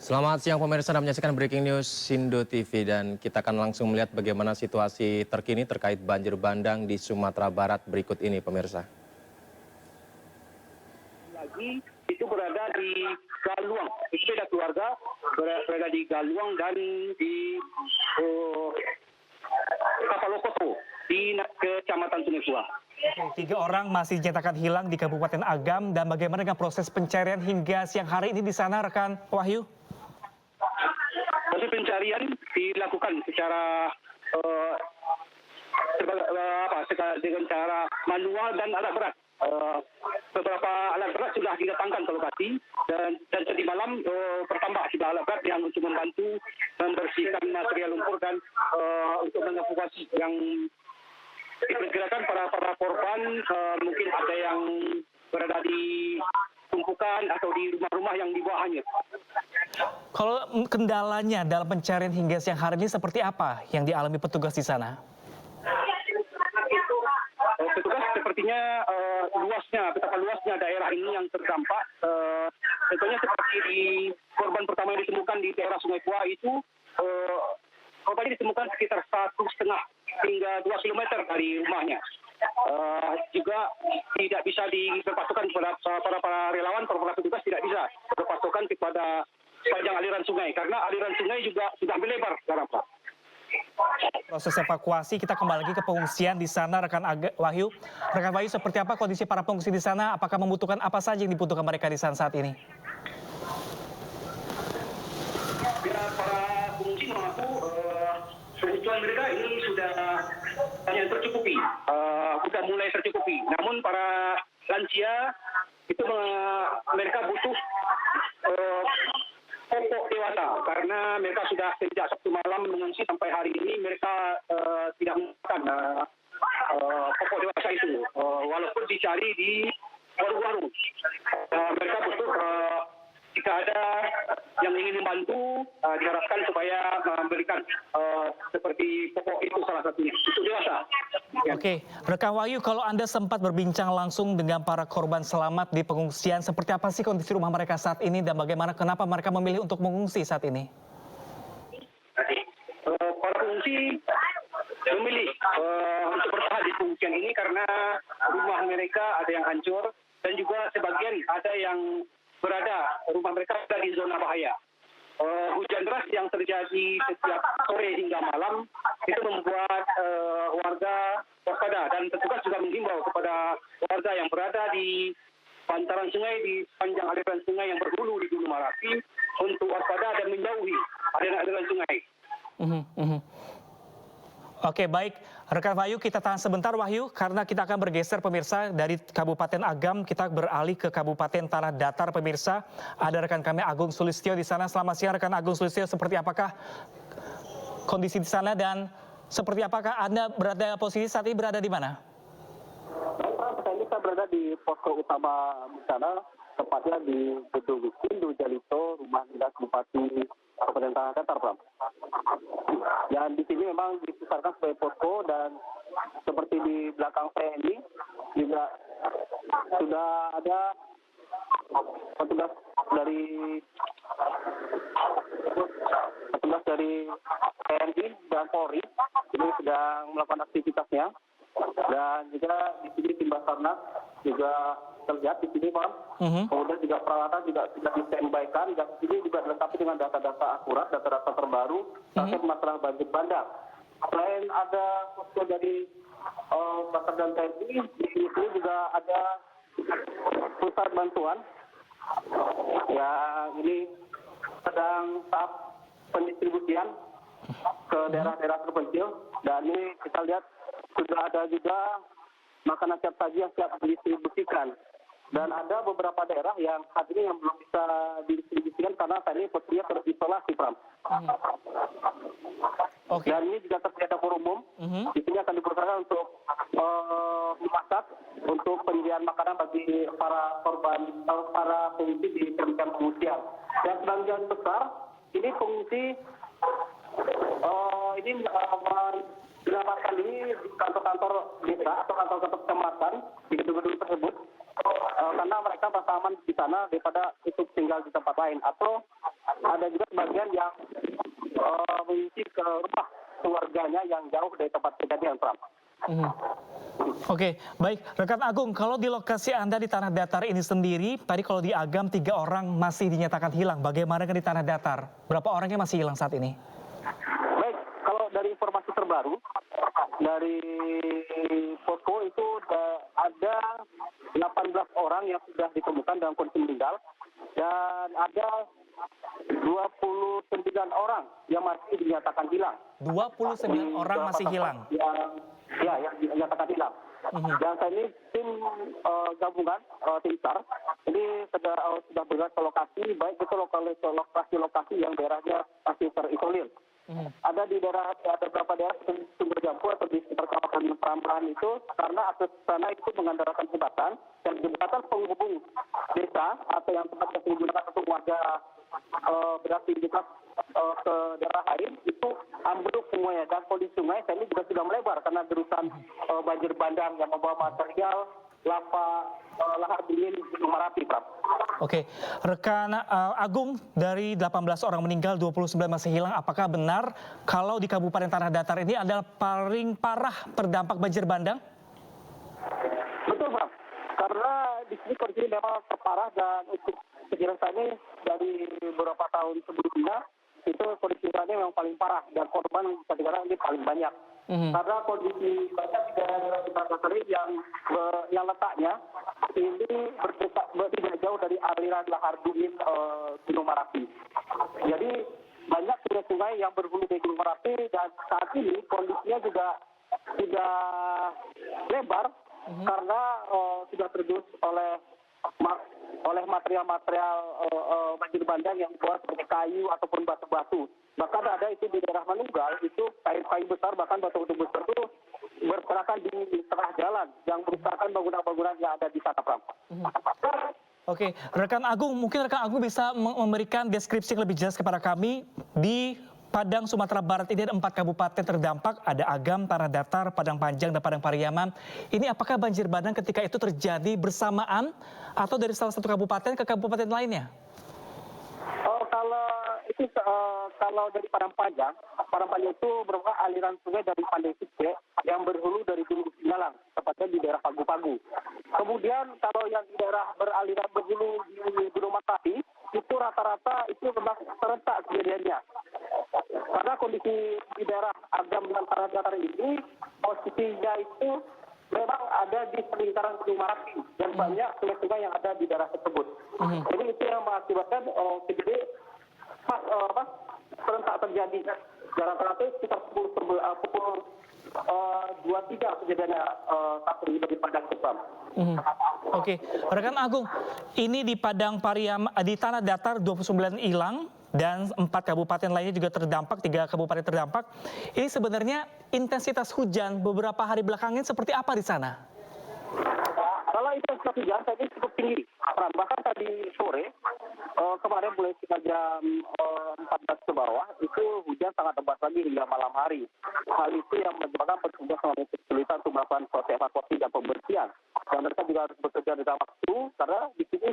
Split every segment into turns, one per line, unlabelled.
Selamat siang pemirsa, Anda menyaksikan Breaking News Indo TV dan kita akan langsung melihat bagaimana situasi terkini terkait banjir bandang di Sumatera Barat berikut ini pemirsa.
Lagi itu berada di Galuang, itu beda keluarga berada di Galuang dan di Kapalokoto di Kecamatan Sungai Tua.
Oke, 3 orang masih dinyatakan hilang di Kabupaten Agam dan bagaimana dengan proses pencarian hingga siang hari ini di sana rekan Wahyu?
Proses pencarian dilakukan secara dengan cara manual dan alat berat. Beberapa alat berat sudah didatangkan ke lokasi dan tadi malam bertambah sudah alat berat yang untuk membantu membersihkan material lumpur dan untuk mengevakuasi yang diperkirakan para korban mungkin ada yang berada di tumpukan atau di rumah-rumah yang di bawah hanyut.
Kalau kendalanya dalam pencarian hingga siang hari ini seperti apa yang dialami petugas di sana?
Petugas sepertinya betapa luasnya daerah ini yang terdampak. Tentunya seperti di korban pertama yang ditemukan di daerah Sungai Tua itu, korbannya ditemukan sekitar 1,5 hingga 2 kilometer dari rumahnya. Juga tidak bisa berpatokan kepada para relawan, para petugas tidak bisa berpatokan kepada sepanjang aliran sungai karena aliran sungai juga sudah melebar sekarang, Pak.
Proses evakuasi kita kembali lagi ke pengungsian di sana rekan Wahyu. Rekan Wahyu, seperti apa kondisi para pengungsi di sana? Apakah membutuhkan apa saja yang dibutuhkan mereka di sana saat ini?
Ya, para pengungsi mengaku kebutuhan mereka ini sudah hanya tercukupi, sudah mulai tercukupi. Namun para lansia itu mereka butuh pokok dewasa karena mereka sudah sejak Sabtu malam mengungsi sampai hari ini mereka tidak menggunakan pokok dewasa itu walaupun dicari di warung-warung. Mereka butuh jika ada yang ingin membantu diharapkan supaya memberikan seperti pokok itu salah satunya itu dewasa. Ya.
Oke, rekan Wahyu, kalau Anda sempat berbincang langsung dengan para korban selamat di pengungsian, seperti apa sih kondisi rumah mereka saat ini dan bagaimana kenapa mereka memilih untuk mengungsi saat ini?
Para pengungsi memilih untuk bertahan di pengungsian ini karena rumah mereka ada yang hancur dan juga sebagian ada yang rumah mereka berada di zona bahaya. Hujan deras yang terjadi setiap sore hingga malam itu membuat warga waspada dan petugas juga menghimbau kepada warga yang berada di bantaran sungai di sepanjang aliran sungai yang berhulu di Gunung Merapi untuk waspada dan menjauhi aliran sungai.
Oke, baik. Rekan Wahyu, kita tahan sebentar Wahyu, karena kita akan bergeser pemirsa dari Kabupaten Agam, kita beralih ke Kabupaten Tanah Datar pemirsa. Ada rekan kami Agung Sulistyo di sana. Selamat siang rekan Agung Sulistyo, seperti apakah kondisi di sana dan seperti apakah Anda posisi saat ini berada di mana?
Saat ini saya berada di posko utama di sana, tepatnya di Gedung Sindu Jalito, rumah dinas Bupati Kabupaten Tanah Datar, Pram. Dan di sini memang dibesarkan sebagai posko dan seperti di belakang saya ini juga sudah ada petugas dari TNI dan Polri ini sedang melakukan aktivitasnya dan juga di sini tim Basarnas juga terlihat di sini, Pak. Kemudian juga peralatan juga sudah di-standby-kan dan di sini juga dilengkapi dengan data-data akurat, data-data terbaru terkait masalah banjir bandang. Selain ada posko dari Basar dan TNI, di sini juga ada pusat bantuan yang ini sedang tahap pendistribusian ke daerah-daerah terpencil dan ini kita lihat sudah ada juga makanan siap saji yang siap didistribusikan. Dan ada beberapa daerah yang saat ini yang belum bisa didistribusikan karena saat ini posisinya terisolasi, Pram.
Okay.
Dan ini juga tersedia dapur umum. Di sini akan dipersilakan untuk memasak untuk penyediaan makanan bagi para korban, para pengungsi di kamp pengungsian. Dan sebagian besar ini pengungsi ini menyelamatkan ini di kantor-kantor desa atau kantor-kantor kecamatan di gedung-gedung tersebut karena mereka merasa aman di sana daripada itu tinggal di tempat lain. Atau ada juga
Oke, baik. Rekan Agung, kalau di lokasi Anda di Tanah Datar ini sendiri, tadi kalau di Agam 3 orang masih dinyatakan hilang. Bagaimana kan di Tanah Datar? Berapa orangnya masih hilang saat ini?
Baik, kalau dari informasi terbaru dari posko itu ada 18 orang yang sudah ditemukan dalam kondisi meninggal dan ada 29 orang yang masih dinyatakan hilang.
29 orang masih hilang.
Yang dinyatakan hilang. Dan saat ini tim gabungan tim SAR ini sudah bergerak ke lokasi, baik itu lokasi-lokasi yang daerahnya masih terisolir. Ada di daerah, ada beberapa daerah seperti Sumber Jambu atau di sekitar kawasan Prambanan itu karena akses sana itu mengandalkan jembatan dan jembatan penghubung desa atau yang tempat yang digunakan untuk warga beraktivitas ke daerah lain itu ambruk semuanya dan kondisi sungai saat ini juga sudah melebar karena derusan banjir bandang yang membawa material lava lahar dingin Gunung Merapi, Pak.
Oke, rekan Agung, dari 18 orang meninggal, 29 masih hilang. Apakah benar kalau di Kabupaten Tanah Datar ini adalah paling parah terdampak banjir bandang?
Betul, Pak. Karena di sini kondisi memang terparah dan untuk sekiranya saat ini dari beberapa tahun sebelumnya itu kondisi memang paling parah dan korban bisa dikatakan ini paling banyak. Karena kondisi banyak di daerah Tanah yang letaknya ini tidak jauh dari aliran lahar dingin Gunung Merapi. Jadi banyak sungai-sungai yang berhulu di Gunung Merapi dan saat ini kondisinya juga sudah lebar karena sudah tergerus oleh material-material banjir bandang yang keluar seperti kayu ataupun batu-batu. Bahkan ada itu di daerah Manunggal, itu kayu-kayu besar, bahkan batu-batu besar itu berserakan di tengah jalan yang merusakkan bangunan-bangunan yang ada di sana, Pram.
Oke, rekan Agung, mungkin rekan Agung bisa memberikan deskripsi yang lebih jelas kepada kami. Di Padang, Sumatera Barat ini ada 4 kabupaten terdampak, ada Agam, Tanah Datar, Padang Panjang, dan Padang Pariaman. Ini apakah banjir bandang ketika itu terjadi bersamaan atau dari salah satu kabupaten ke kabupaten lainnya?
Kalau dari Padang Panjang itu merupakan aliran sungai dari Pandai Sike yang berhulu dari Gunung Singgalang, tepatnya di daerah Pagu-Pagu. Kemudian kalau yang di daerah berhulu di Gunung Merapi, itu rata-rata itu memang serentak kejadiannya. Karena kondisi di daerah Agam dan Tanah Datar ini, posisinya itu memang ada di pelingkaran Gunung Merapi dan banyak sungai-sungai yang ada di daerah tersebut. Jadi itu yang mengakibatkan kejadian serentak terjadi. Rata-rata sekitar pukul 23 kejadiannya satu di Padang Jepang.
Oke, rekan Agung, ini di Padang Pariaman, di Tanah Datar 29 hilang dan 4 kabupaten lainnya juga terdampak, 3 kabupaten terdampak. Ini sebenarnya intensitas hujan beberapa hari belakangan seperti apa di sana?
Kalau intensitas hujan tadi cukup tinggi, bahkan tadi sore kemarin mulai sekitar jam 14 ke bawah itu hujan sangat lebat lagi hingga malam hari. Hal itu yang menyebabkan petugas mengalami kesulitan untuk melakukan proses evakuasi dan pembersihan. Dan mereka juga harus bekerja dengan waktu karena di sini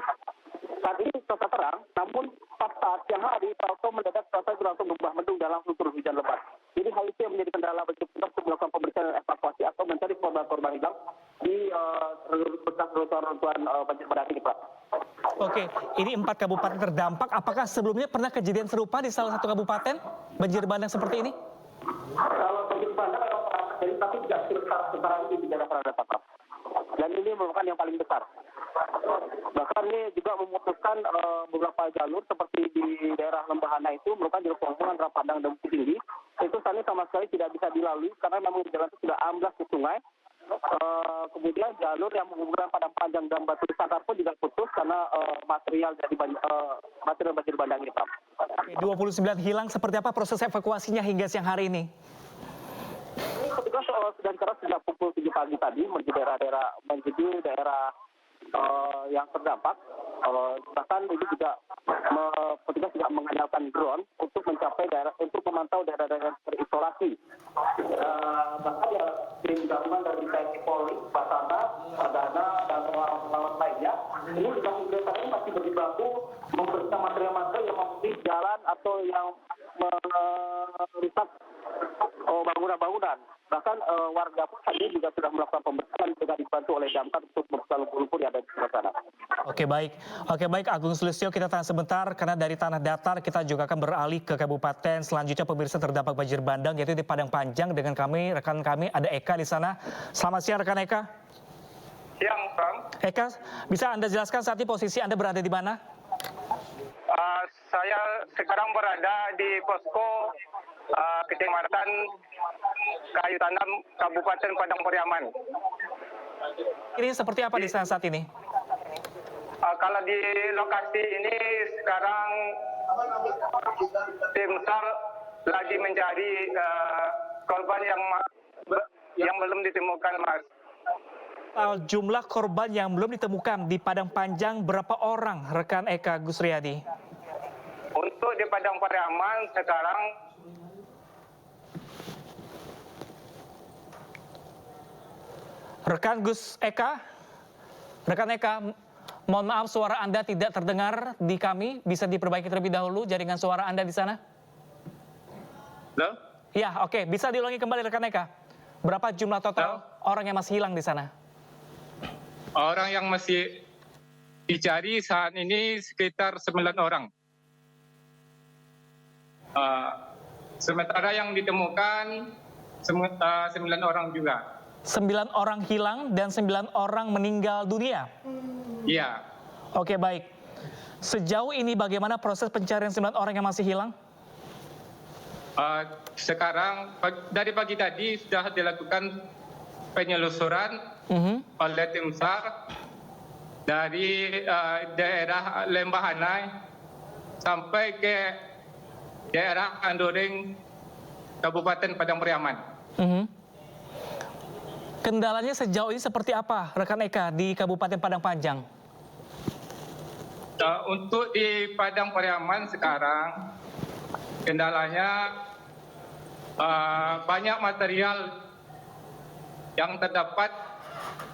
saat ini cuaca terang, namun pas saat siang hari tahu mendadak cuaca itu langsung berubah mendung dan langsung turun hujan lebat. Jadi hal itu yang menjadi kendala bagi petugas untuk melakukan pembersihan dan evakuasi atau mencari korban-korban hilang di bekas runtuhan banjir bandang ini, Pak.
Oke, ini 4 kabupaten terdampak. Apakah sebelumnya pernah kejadian serupa di salah satu kabupaten banjir bandang seperti ini?
Kalau banjir bandang memang pernah terjadi, tapi tidak sebesar ini di daerah Tanah Datar. Dan ini merupakan yang paling besar. Bahkan ini juga memutuskan beberapa jalur seperti di daerah Lembahana itu merupakan jalur penghubungan antara Padang dan Bukit Tinggi. Itu saat ini sama sekali tidak bisa dilalui karena memang jalan itu sudah amblas ke sungai. Kemudian jalur yang menghubungkan Padang Panjang dan Batu Sakar pun juga putus karena material banjir bandang ini, Pak.
29 hilang, seperti apa proses evakuasinya hingga siang hari ini?
Petugas sedang keras sejak pukul 7 pagi tadi menuju daerah yang terdampak. Bahkan ini juga petugas juga mengandalkan drone untuk mencapai untuk memantau daerah-daerah terisolasi. Bahkan ya tim gabungan dari TNI Polri, Basarnas, Tagana dan relawan lainnya ini juga ini masih berjibaku membersihkan material-material yang memenuhi jalan atau yang merusak bangunan-bangunan. Bahkan warga pun tadi juga sudah melakukan pembersihan juga dibantu oleh damkar untuk membuka lumpur yang ada di sebelah sana.
Oke baik Agung Sulistyo, kita tahan sebentar karena dari tanah datar kita juga akan beralih ke kabupaten selanjutnya pemirsa terdampak banjir bandang yaitu di Padang Panjang dengan rekan kami ada Eka di sana. Selamat siang rekan Eka.
Siang, Bang.
Eka, bisa Anda jelaskan saat ini posisi Anda berada di mana?
Saya sekarang berada di posko Kecamatan Kayu Tanam, Kabupaten Padang Pariaman.
Ini seperti apa di sana saat ini?
Kalau di lokasi ini sekarang tim SAR lagi mencari korban yang belum ditemukan, Mas.
Jumlah korban yang belum ditemukan di Padang Panjang berapa orang rekan Eka Gusriyadi?
Untuk di Padang Pariaman sekarang
rekan Eka, mohon maaf suara Anda tidak terdengar di kami, bisa diperbaiki terlebih dahulu jaringan suara Anda di sana.
Halo?
Ya, oke, bisa diulangi kembali rekan Eka. Berapa jumlah total orang yang masih hilang di sana?
Orang yang masih dicari saat ini sekitar 9 orang. Sementara yang ditemukan 9 orang juga.
9 orang hilang dan 9 orang meninggal dunia.
Iya.
Oke, baik. Sejauh ini bagaimana proses pencarian 9 orang yang masih hilang?
Sekarang dari pagi tadi sudah dilakukan penyelusuran oleh tim SAR dari daerah Lembah Hanai sampai ke daerah Andoring, Kabupaten Padang Pariaman.
Kendalanya sejauh ini seperti apa rekan Eka di Kabupaten Padang Panjang?
Untuk di Padang Pariaman sekarang kendalanya banyak material yang terdapat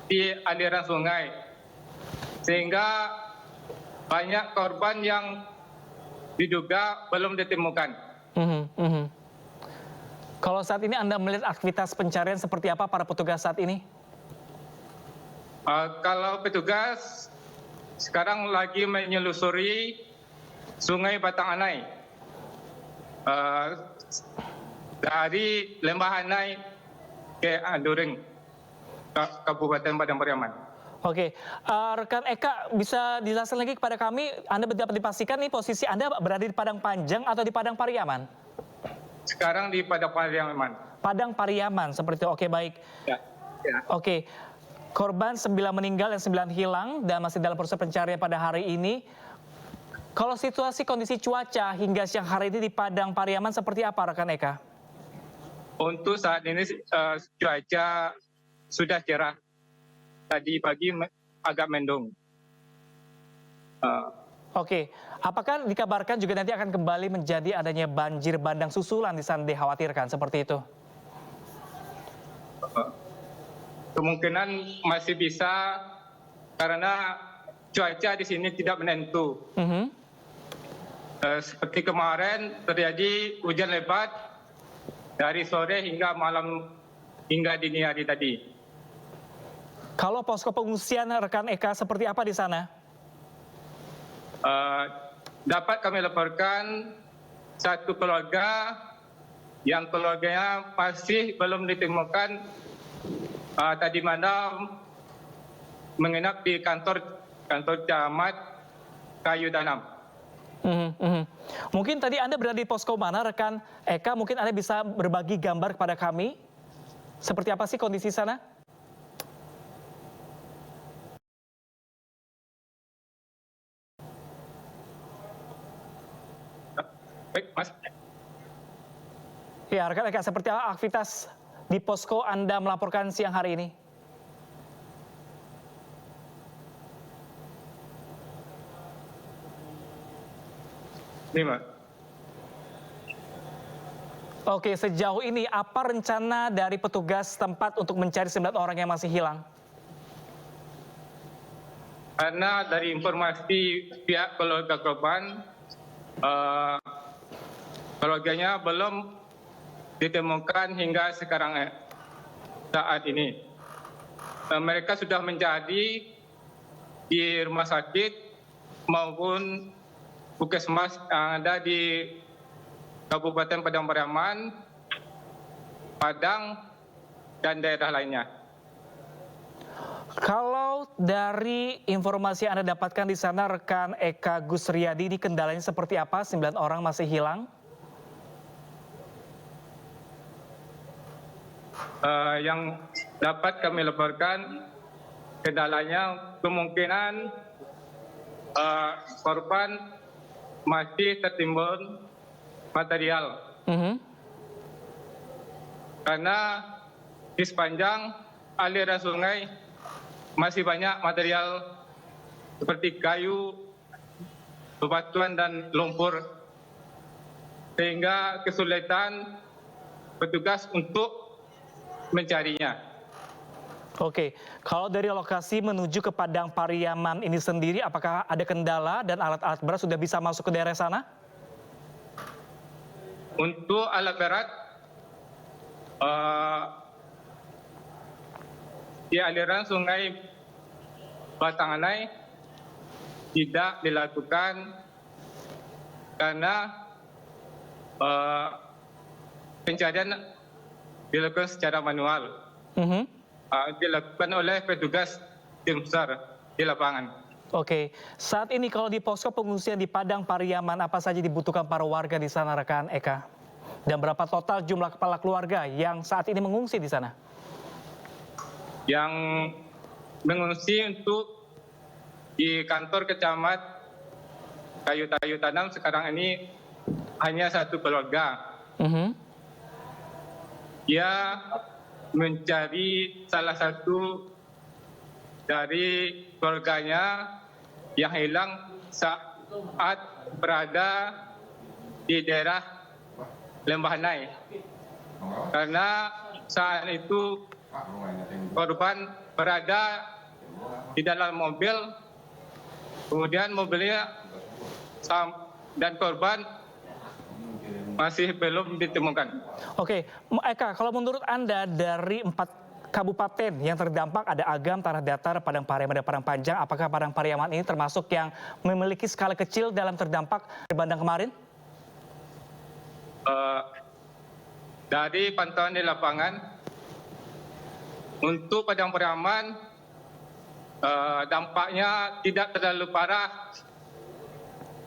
di aliran sungai, sehingga banyak korban yang diduga belum ditemukan.
Kalau saat ini Anda melihat aktivitas pencarian seperti apa para petugas saat ini?
Kalau petugas sekarang lagi menyelusuri Sungai Batang Anai dari Lembah Hanai ke Andoring, Kabupaten Padang Pariaman.
Oke, rekan Eka bisa dijelaskan lagi kepada kami, Anda dapat dipastikan nih posisi Anda berada di Padang Panjang atau di Padang Pariaman?
Sekarang di Padang Pariaman.
Padang Pariaman, seperti itu. Oke, baik.
Ya.
Oke, korban 9 meninggal dan 9 hilang dan masih dalam proses pencarian pada hari ini. Kalau situasi kondisi cuaca hingga siang hari ini di Padang Pariaman seperti apa rekan Eka?
Untuk saat ini cuaca sudah cerah. Tadi pagi agak mendung.
Oke, apakah dikabarkan juga nanti akan kembali menjadi adanya banjir bandang susulan di sana dikhawatirkan seperti itu?
Kemungkinan masih bisa karena cuaca di sini tidak menentu. Seperti kemarin terjadi hujan lebat dari sore hingga malam hingga dini hari tadi.
Kalau posko pengungsian rekan Eka seperti apa di sana?
Dapat kami laporkan satu keluarga yang keluarganya masih belum ditemukan tadi malam menginap di kantor camat Kayu Tanam.
Mungkin tadi Anda berada di posko mana rekan Eka, mungkin Anda bisa berbagi gambar kepada kami seperti apa sih kondisi sana?
Baik, Mas.
Ya, rekan Eka, seperti apa aktivitas di posko Anda melaporkan siang hari ini?
Ini, Mas.
Oke, sejauh ini apa rencana dari petugas tempat untuk mencari 9 orang yang masih hilang?
Karena dari informasi pihak keluarga korban, keluarganya belum ditemukan hingga sekarang saat ini. mereka sudah menjadi di rumah sakit maupun puskesmas yang ada di Kabupaten Padang Pariaman, Padang, dan daerah lainnya.
Kalau dari informasi yang Anda dapatkan di sana, rekan Eka Gusriyadi, ini kendalanya seperti apa? 9 orang masih hilang?
Yang dapat kami laporkan, kendalanya kemungkinan korban masih tertimbun material. Karena di sepanjang aliran sungai masih banyak material seperti kayu, bebatuan, dan lumpur, sehingga kesulitan petugas untuk mencarinya.
Oke, kalau dari lokasi menuju ke Padang Pariaman ini sendiri, apakah ada kendala dan alat-alat berat sudah bisa masuk ke daerah sana?
Untuk alat berat, di aliran sungai Batanganai tidak dilakukan karena pencarian dilakukan secara manual. Dilakukan oleh petugas tim SAR di lapangan.
Oke, saat ini kalau di posko pengungsian di Padang Pariaman, apa saja dibutuhkan para warga di sana, rekan Eka? Dan berapa total jumlah kepala keluarga yang saat ini mengungsi di sana?
Yang mengungsi untuk di kantor Kecamat Kayu Tanam sekarang ini hanya satu keluarga. Dia mencari salah satu dari keluarganya yang hilang saat berada di daerah Lembah Nai. Karena saat itu korban berada di dalam mobil, kemudian mobilnya dan korban masih belum ditemukan.
Oke, Eka, kalau menurut Anda dari 4 kabupaten yang terdampak, ada Agam, Tanah Datar, Padang Pariaman, dan Padang Panjang, apakah Padang Pariaman ini termasuk yang memiliki skala kecil dalam terdampak bandang kemarin?
Dari pantauan di lapangan, untuk Padang Pariaman dampaknya tidak terlalu parah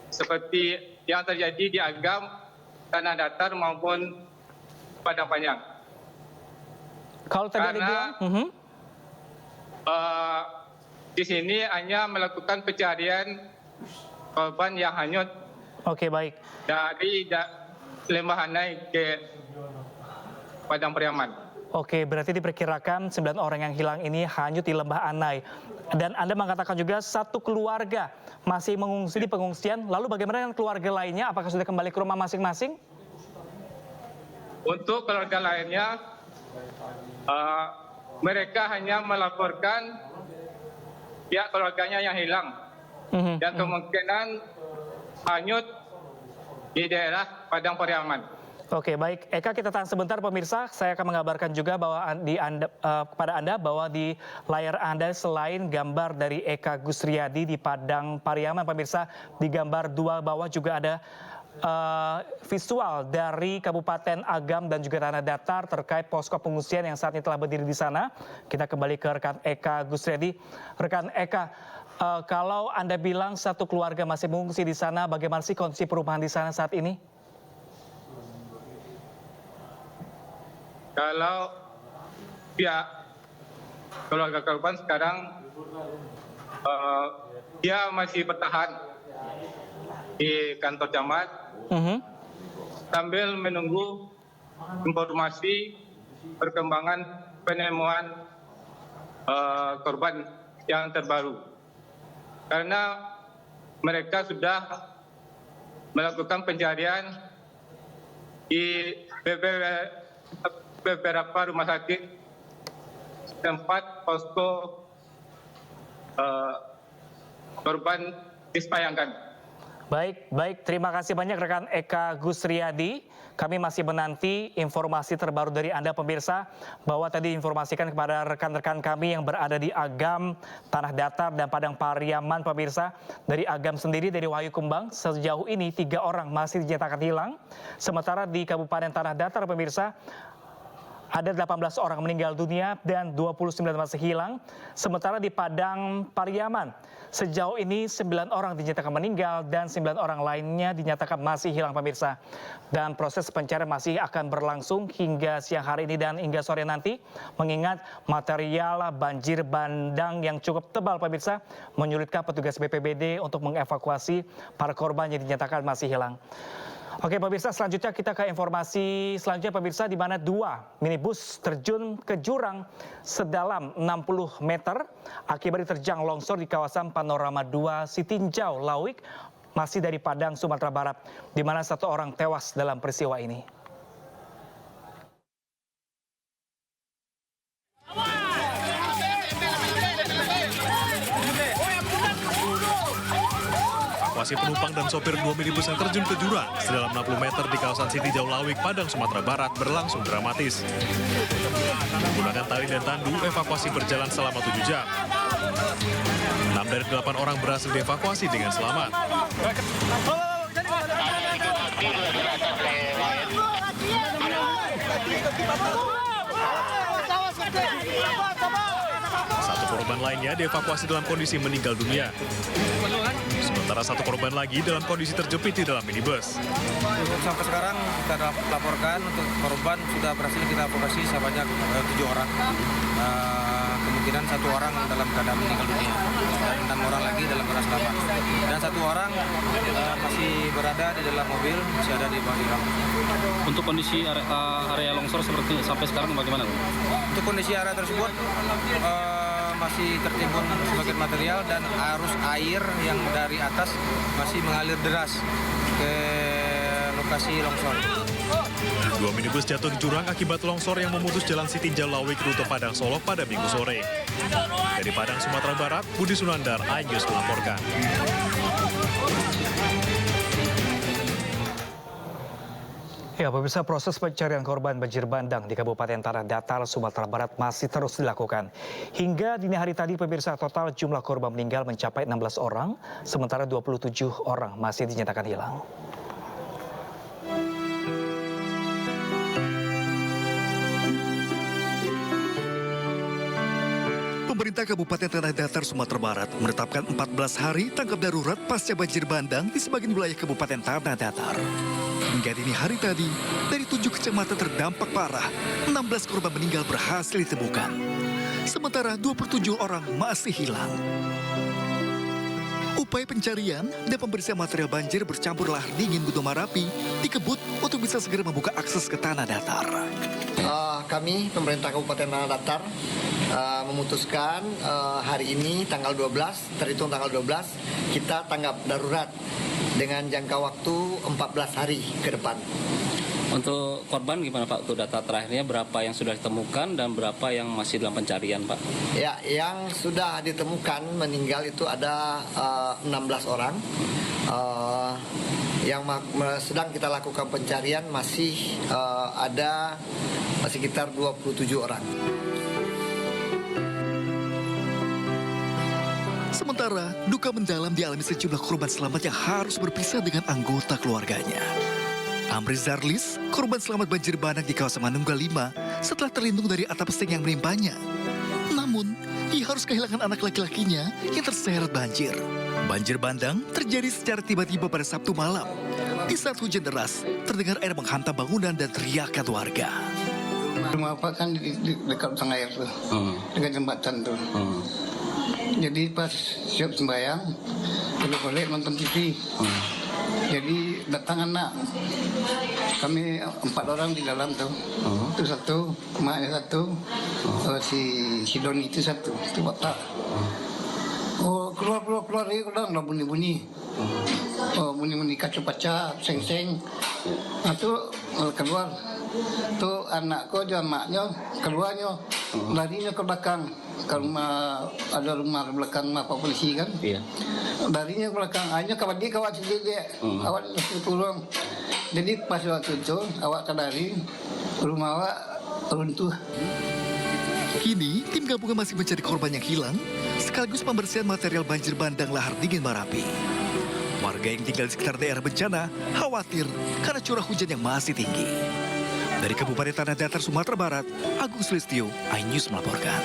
seperti yang terjadi di Agam, Tanah Datar maupun Padang Panjang.
Kalau tadi Anda bilang,
di sini hanya melakukan pencarian korban yang hanyut.
Oke, baik.
Dari Lembah Hanai ke Padang Pariaman.
Oke, berarti diperkirakan 9 orang yang hilang ini hanyut di Lembah Anai. Dan Anda mengatakan juga satu keluarga masih mengungsi di pengungsian. Lalu bagaimana dengan keluarga lainnya? Apakah sudah kembali ke rumah masing-masing?
Untuk keluarga lainnya, mereka hanya melaporkan pihak keluarganya yang hilang. Dan kemungkinan hanyut di daerah Padang Pariaman.
Oke, baik. Eka, kita tahan sebentar pemirsa. Saya akan mengabarkan juga bahwa kepada Anda bahwa di layar Anda selain gambar dari Eka Gusriyadi di Padang Pariaman, pemirsa, di gambar 2 bawah juga ada visual dari Kabupaten Agam dan juga Tanah Datar terkait posko pengungsian yang saat ini telah berdiri di sana. Kita kembali ke rekan Eka Gusriyadi. Rekan Eka, kalau Anda bilang satu keluarga masih mengungsi di sana, bagaimana sih kondisi perumahan di sana saat ini?
Kalau pihak keluarga korban sekarang dia masih bertahan di kantor camat sambil menunggu informasi perkembangan penemuan korban yang terbaru. Karena mereka sudah melakukan pencarian di beberapa rumah sakit tempat posko korban disemayamkan.
Baik. Terima kasih banyak rekan Eka Gusriyadi. Kami masih menanti informasi terbaru dari Anda pemirsa, bahwa tadi informasikan kepada rekan-rekan kami yang berada di Agam, Tanah Datar, dan Padang Pariaman pemirsa. Dari Agam sendiri, dari Wahyu Kumbang, sejauh ini 3 orang masih dinyatakan hilang. Sementara di Kabupaten Tanah Datar pemirsa, ada 18 orang meninggal dunia dan 29 masih hilang. Sementara di Padang Pariaman, sejauh ini 9 orang dinyatakan meninggal dan 9 orang lainnya dinyatakan masih hilang pemirsa. Dan proses pencarian masih akan berlangsung hingga siang hari ini dan hingga sore nanti. Mengingat material banjir bandang yang cukup tebal pemirsa, menyulitkan petugas BPBD untuk mengevakuasi para korban yang dinyatakan masih hilang. Oke pemirsa, selanjutnya kita ke informasi selanjutnya pemirsa, di mana 2 minibus terjun ke jurang sedalam 60 meter akibat diterjang longsor di kawasan Panorama 2 Sitinjau, Lawik, masih dari Padang, Sumatera Barat, di mana 1 orang tewas dalam peristiwa ini.
Evakuasi penumpang dan sopir 2 minibus yang terjun ke jurang sedalam 60 meter di kawasan Sitinjau Lawik, Padang, Sumatera Barat berlangsung dramatis. Menggunakan tali dan tandu, evakuasi berjalan selama 7 jam. 6 dari 8 orang berhasil dievakuasi dengan selamat. Satu korban lainnya dievakuasi dalam kondisi meninggal dunia. Sementara 1 korban lagi dalam kondisi terjepit di dalam minibus.
Sampai sekarang kita laporkan untuk korban sudah berhasil kita evakuasi sebanyak 7 orang. Kemungkinan 1 orang dalam keadaan meninggal dunia dan 6 orang lagi dalam keadaan selamat. Dan 1 orang masih berada di dalam mobil, masih ada di bawah jurang.
Untuk kondisi area longsor seperti sampai sekarang bagaimana?
Untuk kondisi area tersebut masih tertimbun sebagian material dan arus air yang dari atas masih mengalir deras ke lokasi longsor.
2 minibus jatuh di jurang akibat longsor yang memutus jalan Sitinjau Lawik rute Padang Solo pada Minggu sore. Dari Padang, Sumatera Barat, Budi Sunandar, iNews melaporkan.
Ya, pemirsa, proses pencarian korban banjir bandang di Kabupaten Tanah Datar, Sumatera Barat masih terus dilakukan. Hingga dini hari tadi, pemirsa, total jumlah korban meninggal mencapai 16 orang, sementara 27 orang masih dinyatakan hilang.
Pemerintah Kabupaten Tanah Datar, Sumatera Barat menetapkan 14 hari tanggap darurat pasca banjir bandang di sebagian wilayah Kabupaten Tanah Datar. Hingga dini hari tadi, dari 7 kecamatan terdampak parah, 16 korban meninggal berhasil ditemukan. Sementara 27 orang masih hilang. Upaya pencarian dan pembersihan material banjir bercampur lahar dingin gunung Merapi dikebut untuk bisa segera membuka akses ke Tanah Datar.
Kami, pemerintah Kabupaten Tanah Datar, memutuskan hari ini tanggal 12, terhitung tanggal 12, kita tanggap darurat dengan jangka waktu 14 hari ke depan.
Untuk korban gimana Pak? Untuk data terakhirnya berapa yang sudah ditemukan dan berapa yang masih dalam pencarian Pak?
Ya, yang sudah ditemukan meninggal itu ada 16 orang. Yang sedang kita lakukan pencarian masih ada sekitar 27 orang.
Sementara, duka mendalam dialami sejumlah korban selamat yang harus berpisah dengan anggota keluarganya. Amri Zarlis, korban selamat banjir bandang di kawasan Manunggal 5 setelah terlindung dari atap seng yang menimpanya. Namun, ia harus kehilangan anak laki-lakinya yang terseret banjir. Banjir bandang terjadi secara tiba-tiba pada Sabtu malam. Di saat hujan deras, terdengar air menghantam bangunan dan teriakan warga.
Rumah Pak kan di dekat tengah air tuh, dekat jembatan tuh. Jadi pas siap sembahyang, balik nonton TV. Jadi datang anak, kami 4 orang di dalam tuh. Itu 1, emaknya 1, si Doni itu 1, itu bapak. Oh keluar udah bunyi-bunyi. Oh bunyi-bunyi kaca-kaca, seng-seng. Nah tuh keluar. Tuh anakku aja emaknya keluarnya larinya ke belakang. ke rumah, ada rumah belakang Pak polisi kan.
Iya.
Darinya ke belakang, hanya kawat sendiri dia, awak turun. Jadi pas waktu itu awak kadari rumah awak runtuh.
Kini, tim gabungan masih mencari korban yang hilang, sekaligus pembersihan material banjir bandang lahar dingin Marapi. Warga yang tinggal di sekitar daerah bencana khawatir karena curah hujan yang masih tinggi. Dari Kabupaten Tanah Datar, Sumatera Barat, Agung Sulistyo, iNews melaporkan.